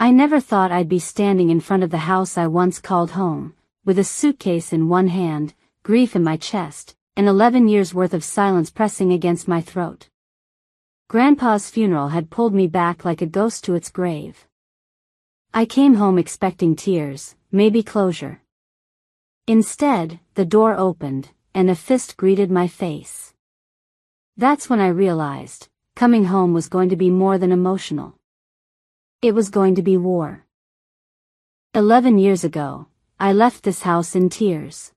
I never thought I'd be standing in front of the house I once called home, with a suitcase in one hand, grief in my chest, and 11 years' worth of silence pressing against my throat. Grandpa's funeral had pulled me back like a ghost to its grave. I came home expecting tears, maybe closure. Instead, the door opened, and a fist greeted my face. That's when I realized, coming home was going to be more than emotional. It was going to be war. 11 years ago, I left this house in tears.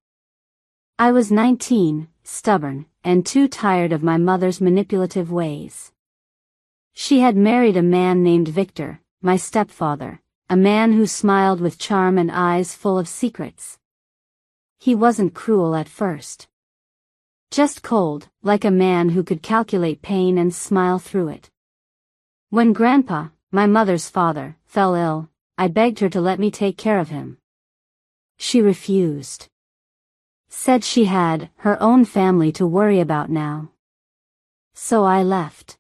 I was 19, stubborn, and too tired of my mother's manipulative ways. She had married a man named Victor, my stepfather, a man who smiled with charm and eyes full of secrets. He wasn't cruel at first. Just cold, like a man who could calculate pain and smile through it. When Grandpa, my mother's father, fell ill, I begged her to let me take care of him. She refused. Said she had her own family to worry about now. So I left.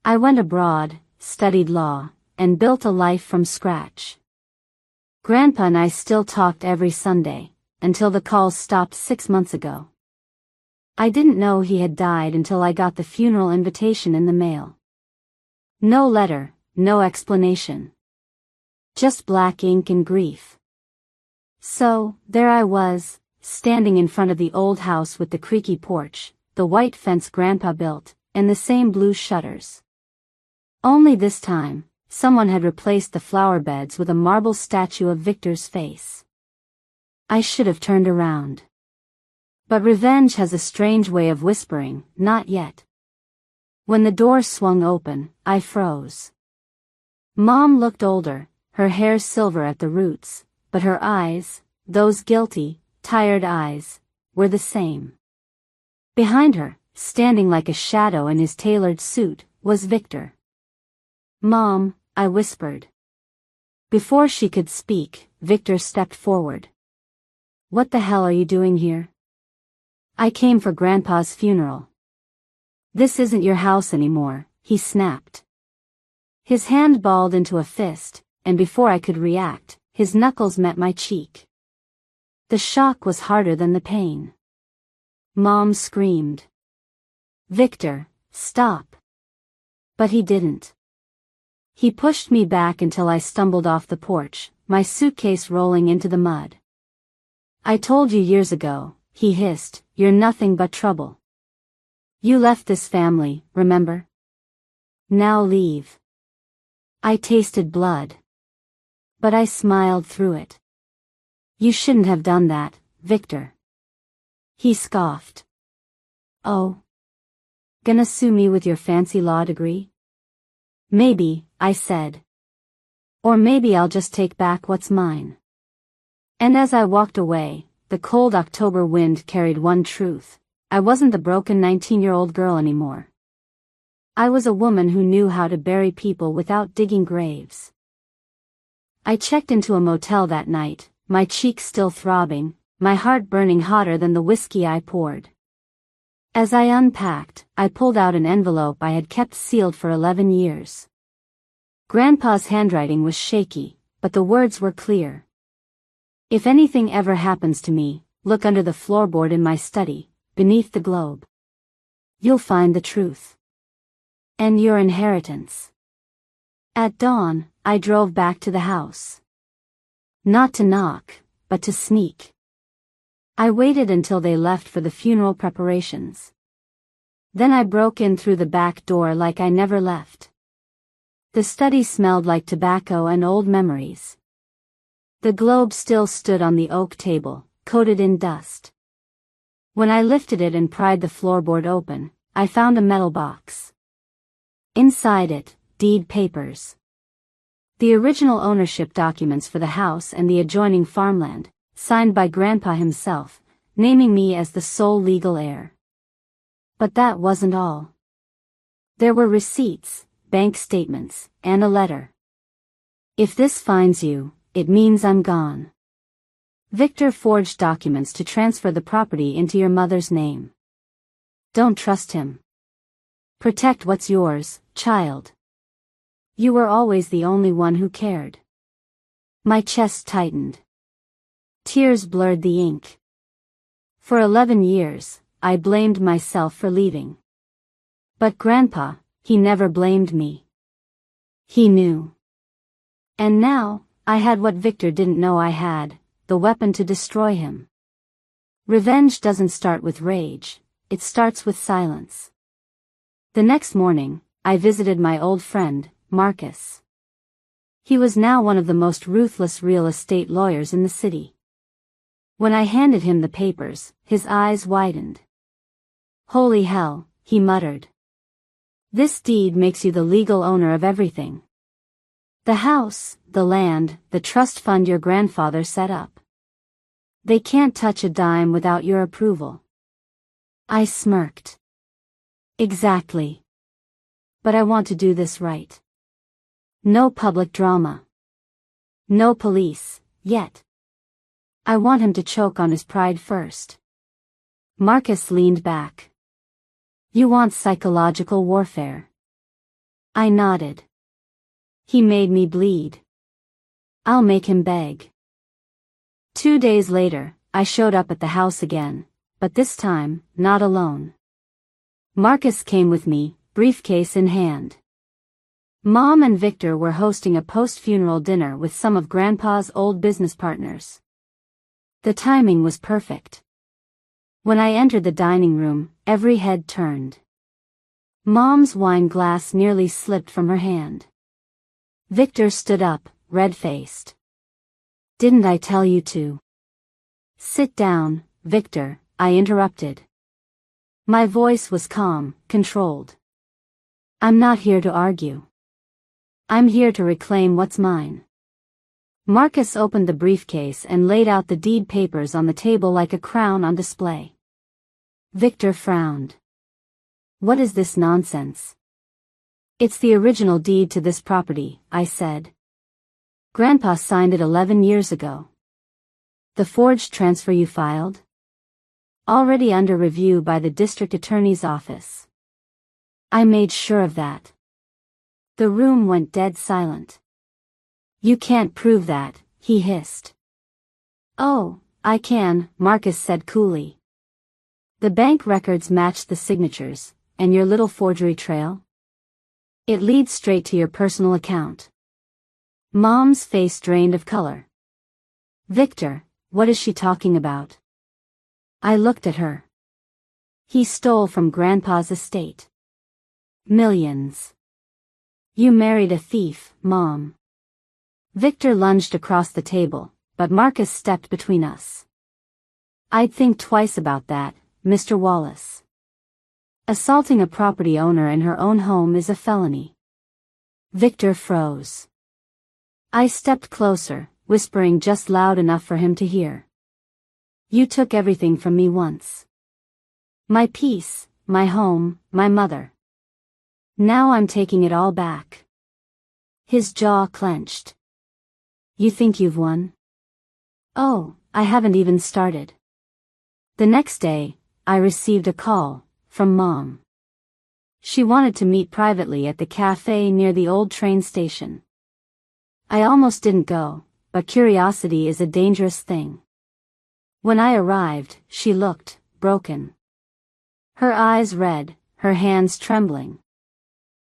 I went abroad, studied law, and built a life from scratch. Grandpa and I still talked every Sunday, until the calls stopped 6 months ago. I didn't know he had died until I got the funeral invitation in the mail. No letter, no explanation. Just black ink and grief. So, there I was, standing in front of the old house with the creaky porch, the white fence Grandpa built, and the same blue shutters. Only this time, someone had replaced the flower beds with a marble statue of Victor's face. I should have turned around. But revenge has a strange way of whispering, "Not yet." When the door swung open, I froze. Mom looked older, her hair silver at the roots, but her eyes, those guilty, tired eyes, were the same. Behind her, standing like a shadow in his tailored suit, was Victor. "Mom," I whispered. Before she could speak, Victor stepped forward. "What the hell are you doing here?" "I came for Grandpa's funeral." "This isn't your house anymore," he snapped. His hand balled into a fist, and before I could react, his knuckles met my cheek. The shock was harder than the pain. Mom screamed. "Victor, stop." But he didn't. He pushed me back until I stumbled off the porch, my suitcase rolling into the mud. "I told you years ago," he hissed, "you're nothing but trouble. You left this family, remember? Now leave." I tasted blood. But I smiled through it. "You shouldn't have done that, Victor." He scoffed. "Oh? Gonna sue me with your fancy law degree?" "Maybe," I said. "Or maybe I'll just take back what's mine." And as I walked away, the cold October wind carried one truth. I wasn't the broken 19-year-old girl anymore. I was a woman who knew how to bury people without digging graves. I checked into a motel that night, my cheeks still throbbing, my heart burning hotter than the whiskey I poured. As I unpacked, I pulled out an envelope I had kept sealed for 11 years. Grandpa's handwriting was shaky, but the words were clear. "If anything ever happens to me, look under the floorboard in my study, beneath the globe. You'll find the truth. And your inheritance." At dawn, I drove back to the house. Not to knock, but to sneak. I waited until they left for the funeral preparations. Then I broke in through the back door like I never left. The study smelled like tobacco and old memories. The globe still stood on the oak table, coated in dust. When I lifted it and pried the floorboard open, I found a metal box. Inside it, deed papers. The original ownership documents for the house and the adjoining farmland, signed by Grandpa himself, naming me as the sole legal heir. But that wasn't all. There were receipts, bank statements, and a letter. "If this finds you, it means I'm gone. Victor forged documents to transfer the property into your mother's name. Don't trust him. Protect what's yours, child." You were always the only one who cared. My chest tightened. Tears blurred the ink. For 11 years, I blamed myself for leaving. But Grandpa, he never blamed me. He knew. And now, I had what Victor didn't know I had, the weapon to destroy him. Revenge doesn't start with rage, it starts with silence. The next morning, I visited my old friend, Marcus. He was now one of the most ruthless real estate lawyers in the city. When I handed him the papers, his eyes widened. "Holy hell," he muttered. "This deed makes you the legal owner of everything. The house, the land, the trust fund your grandfather set up. They can't touch a dime without your approval." I smirked. "Exactly. But I want to do this right. No public drama. No police, yet. I want him to choke on his pride first." Marcus leaned back. "You want psychological warfare?" I nodded. "He made me bleed. I'll make him beg." 2 days later, I showed up at the house again, but this time, not alone. Marcus came with me, briefcase in hand. Mom and Victor were hosting a post-funeral dinner with some of Grandpa's old business partners. The timing was perfect. When I entered the dining room, every head turned. Mom's wine glass nearly slipped from her hand. Victor stood up, red-faced. "Didn't I tell you to?" "Sit down, Victor," I interrupted. My voice was calm, controlled. "I'm not here to argue. I'm here to reclaim what's mine." Marcus opened the briefcase and laid out the deed papers on the table like a crown on display. Victor frowned. "What is this nonsense?" "It's the original deed to this property," I said. "Grandpa signed it 11 years ago." "The forged transfer you filed?" "Already under review by the district attorney's office." I made sure of that. The room went dead silent. "You can't prove that," he hissed. "Oh, I can," Marcus said coolly. "The bank records matched the signatures, and your little forgery trail? It leads straight to your personal account." Mom's face drained of color. "Victor, what is she talking about?" I looked at her. "He stole from Grandpa's estate. Millions. You married a thief, Mom." Victor lunged across the table, but Marcus stepped between us. "I'd think twice about that, Mr. Wallace. Assaulting a property owner in her own home is a felony." Victor froze. I stepped closer, whispering just loud enough for him to hear. "You took everything from me once. My peace, my home, my mother. Now I'm taking it all back." His jaw clenched. "You think you've won?" "Oh, I haven't even started." The next day, I received a call from Mom. She wanted to meet privately at the cafe near the old train station. I almost didn't go, but curiosity is a dangerous thing. When I arrived, she looked broken. Her eyes red, her hands trembling.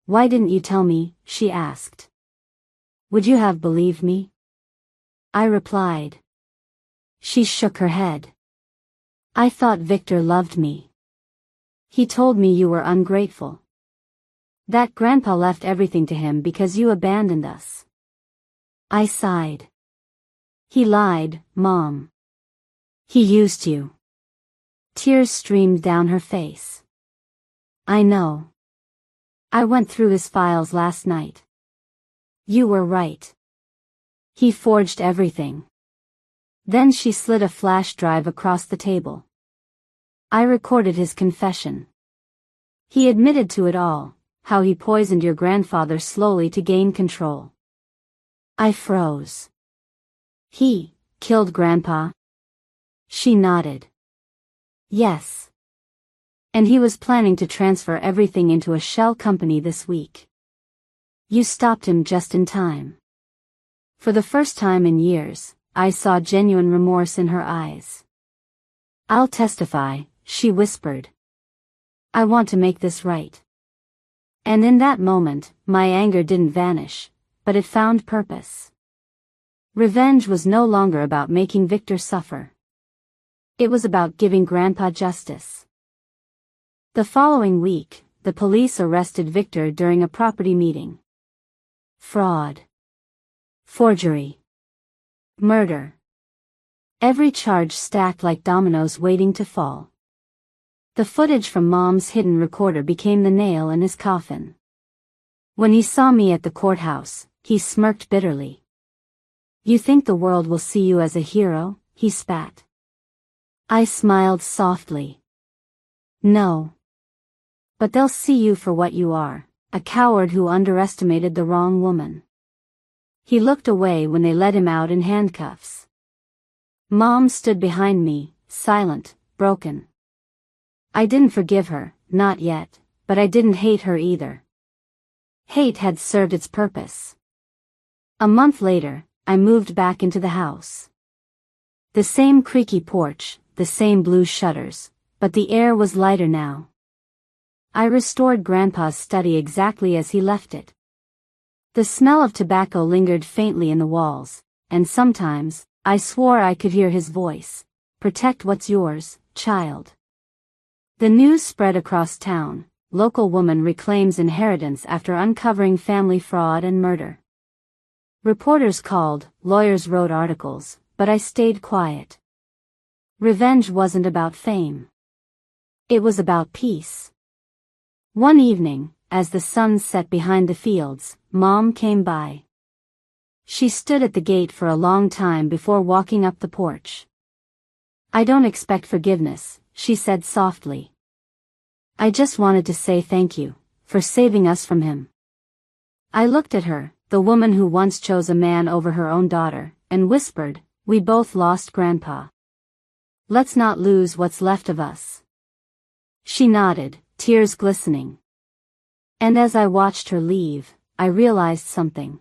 "Why didn't you tell me?" she asked. "Would you have believed me?" I replied. She shook her head. "I thought Victor loved me. He told me you were ungrateful. That Grandpa left everything to him because you abandoned us." I sighed. "He lied, Mom. He used you." Tears streamed down her face. "I know. I went through his files last night. You were right. He forged everything." Then she slid a flash drive across the table. I recorded his confession. He admitted to it all, how he poisoned your grandfather slowly to gain control. I froze. "He killed Grandpa?" She nodded. "Yes. And he was planning to transfer everything into a shell company this week. You stopped him just in time. For the first time in years, I saw genuine remorse in her eyes. I'll testify, she whispered. I want to make this right. And in that moment, my anger didn't vanish, but it found purpose. Revenge was no longer about making Victor suffer. It was about giving Grandpa justice. The following week, the police arrested Victor during a property meeting. Fraud. Forgery. Murder. Every charge stacked like dominoes waiting to fall. The footage from Mom's hidden recorder became the nail in his coffin. When he saw me at the courthouse, he smirked bitterly. You think the world will see you as a hero? He spat. I smiled softly. No. But they'll see you for what you are, a coward who underestimated the wrong woman. He looked away when they let him out in handcuffs. Mom stood behind me, silent, broken. I didn't forgive her, not yet, but I didn't hate her either. Hate had served its purpose. A month later, I moved back into the house. The same creaky porch, the same blue shutters, but the air was lighter now. I restored Grandpa's study exactly as he left it. The smell of tobacco lingered faintly in the walls, and sometimes, I swore I could hear his voice. Protect what's yours, child. The news spread across town. Local woman reclaims inheritance after uncovering family fraud and murder. Reporters called, lawyers wrote articles, but I stayed quiet. Revenge wasn't about fame. It was about peace. One evening, as the sun set behind the fields, Mom came by. She stood at the gate for a long time before walking up the porch. I don't expect forgiveness, she said softly. I just wanted to say thank you, for saving us from him. I looked at her, the woman who once chose a man over her own daughter, and whispered, we both lost Grandpa. Let's not lose what's left of us. She nodded, tears glistening. And as I watched her leave, I realized something.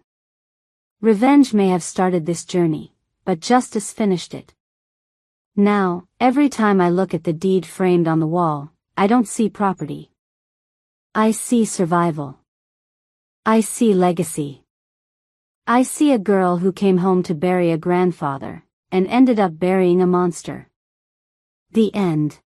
Revenge may have started this journey, but justice finished it. Now, every time I look at the deed framed on the wall, I don't see property. I see survival. I see legacy. I see a girl who came home to bury a grandfather, and ended up burying a monster. The end.